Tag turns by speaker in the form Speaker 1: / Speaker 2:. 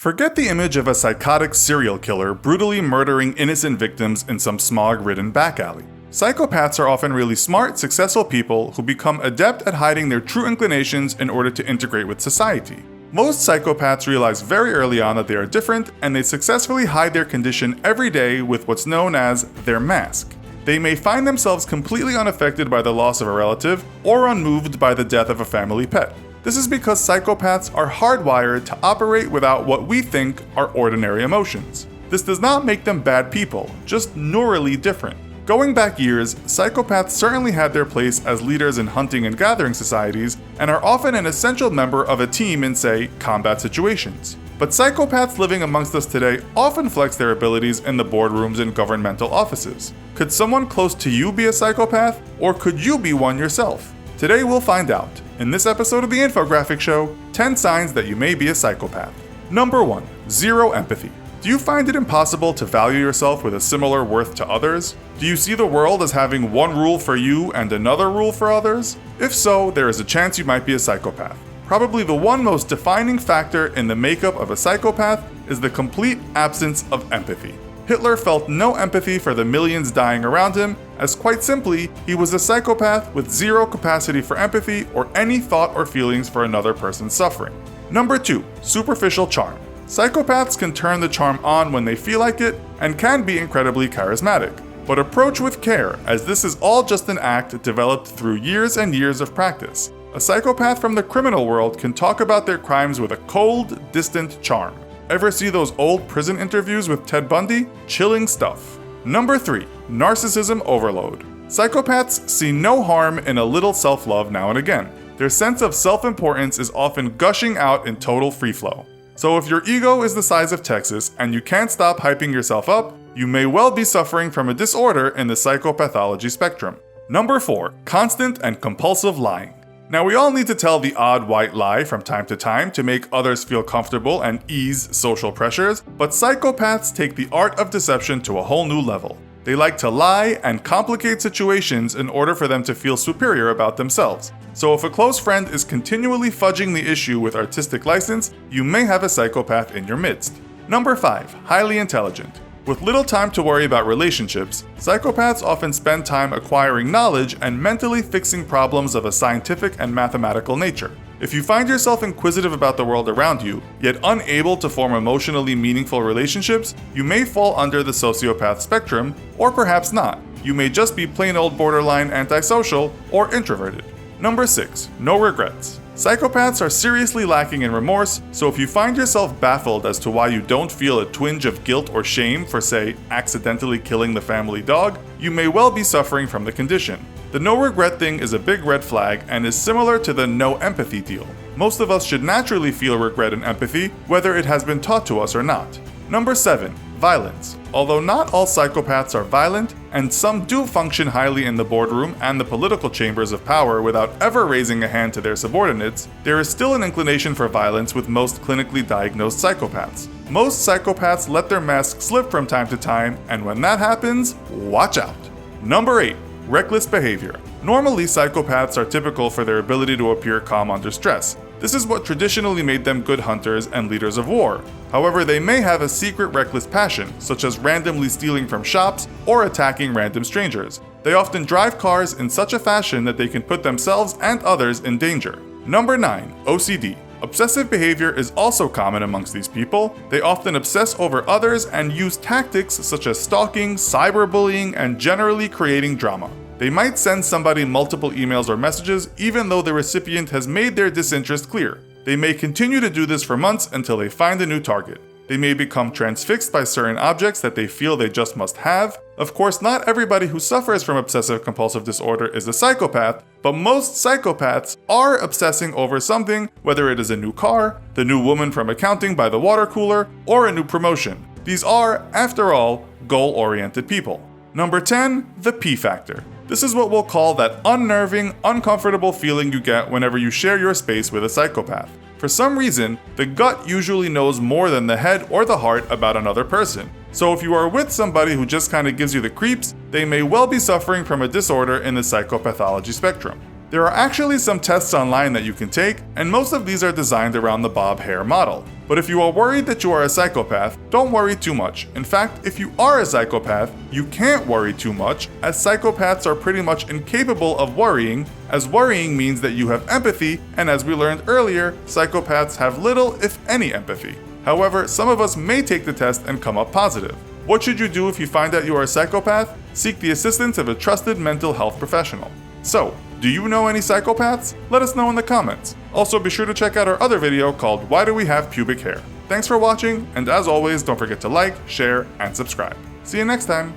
Speaker 1: Forget the image of a psychotic serial killer brutally murdering innocent victims in some smog-ridden back alley. Psychopaths are often really smart, successful people who become adept at hiding their true inclinations in order to integrate with society. Most psychopaths realize very early on that they are different, and they successfully hide their condition every day with what's known as their mask. They may find themselves completely unaffected by the loss of a relative or unmoved by the death of a family pet. This is because psychopaths are hardwired to operate without what we think are ordinary emotions. This does not make them bad people, just neurally different. Going back years, psychopaths certainly had their place as leaders in hunting and gathering societies and are often an essential member of a team in, say, combat situations. But psychopaths living amongst us today often flex their abilities in the boardrooms and governmental offices. Could someone close to you be a psychopath, or could you be one yourself? Today we'll find out. In this episode of the Infographics Show, 10 signs that you may be a psychopath. Number 1. Zero empathy. Do you find it impossible to value yourself with a similar worth to others? Do you see the world as having one rule for you and another rule for others? If so, there is a chance you might be a psychopath. Probably the one most defining factor in the makeup of a psychopath is the complete absence of empathy. Hitler felt no empathy for the millions dying around him, as quite simply, he was a psychopath with zero capacity for empathy or any thought or feelings for another person's suffering. Number 2. Superficial charm. Psychopaths can turn the charm on when they feel like it and can be incredibly charismatic. But approach with care, as this is all just an act developed through years and years of practice. A psychopath from the criminal world can talk about their crimes with a cold, distant charm. Ever see those old prison interviews with Ted Bundy? Chilling stuff. Number 3. Narcissism overload. Psychopaths see no harm in a little self-love now and again. Their sense of self-importance is often gushing out in total free flow. So if your ego is the size of Texas and you can't stop hyping yourself up, you may well be suffering from a disorder in the psychopathology spectrum. Number 4. Constant and compulsive lying. Now we all need to tell the odd white lie from time to time to make others feel comfortable and ease social pressures, but psychopaths take the art of deception to a whole new level. They like to lie and complicate situations in order for them to feel superior about themselves. So if a close friend is continually fudging the issue with artistic license, you may have a psychopath in your midst. Number 5. Highly intelligent. With little time to worry about relationships, psychopaths often spend time acquiring knowledge and mentally fixing problems of a scientific and mathematical nature. If you find yourself inquisitive about the world around you, yet unable to form emotionally meaningful relationships, you may fall under the sociopath spectrum, or perhaps not. You may just be plain old borderline antisocial or introverted. Number 6. No regrets. Psychopaths are seriously lacking in remorse, so if you find yourself baffled as to why you don't feel a twinge of guilt or shame for, say, accidentally killing the family dog, you may well be suffering from the condition. The no regret thing is a big red flag and is similar to the no empathy deal. Most of us should naturally feel regret and empathy, whether it has been taught to us or not. Number 7. Violence. Although not all psychopaths are violent, and some do function highly in the boardroom and the political chambers of power without ever raising a hand to their subordinates, there is still an inclination for violence with most clinically diagnosed psychopaths. Most psychopaths let their mask slip from time to time, and when that happens, watch out. Number 8. Reckless behavior. Normally, psychopaths are typical for their ability to appear calm under stress. This is what traditionally made them good hunters and leaders of war. However, they may have a secret reckless passion, such as randomly stealing from shops or attacking random strangers. They often drive cars in such a fashion that they can put themselves and others in danger. Number 9. OCD. Obsessive behavior is also common amongst these people. They often obsess over others and use tactics such as stalking, cyberbullying, and generally creating drama. They might send somebody multiple emails or messages even though the recipient has made their disinterest clear. They may continue to do this for months until they find a new target. They may become transfixed by certain objects that they feel they just must have. Of course, not everybody who suffers from obsessive-compulsive disorder is a psychopath, but most psychopaths are obsessing over something, whether it is a new car, the new woman from accounting by the water cooler, or a new promotion. These are, after all, goal-oriented people. Number 10. The P factor. This is what we'll call that unnerving, uncomfortable feeling you get whenever you share your space with a psychopath. For some reason, the gut usually knows more than the head or the heart about another person. So if you are with somebody who just kind of gives you the creeps, they may well be suffering from a disorder in the psychopathology spectrum. There are actually some tests online that you can take, and most of these are designed around the Bob Hare model. But if you are worried that you are a psychopath, don't worry too much. In fact, if you are a psychopath, you can't worry too much, as psychopaths are pretty much incapable of worrying, as worrying means that you have empathy, and as we learned earlier, psychopaths have little, if any, empathy. However, some of us may take the test and come up positive. What should you do if you find out you are a psychopath? Seek the assistance of a trusted mental health professional. So, do you know any psychopaths? Let us know in the comments. Also, be sure to check out our other video called Why Do We Have Pubic Hair? Thanks for watching, and as always, don't forget to like, share, and subscribe. See you next time!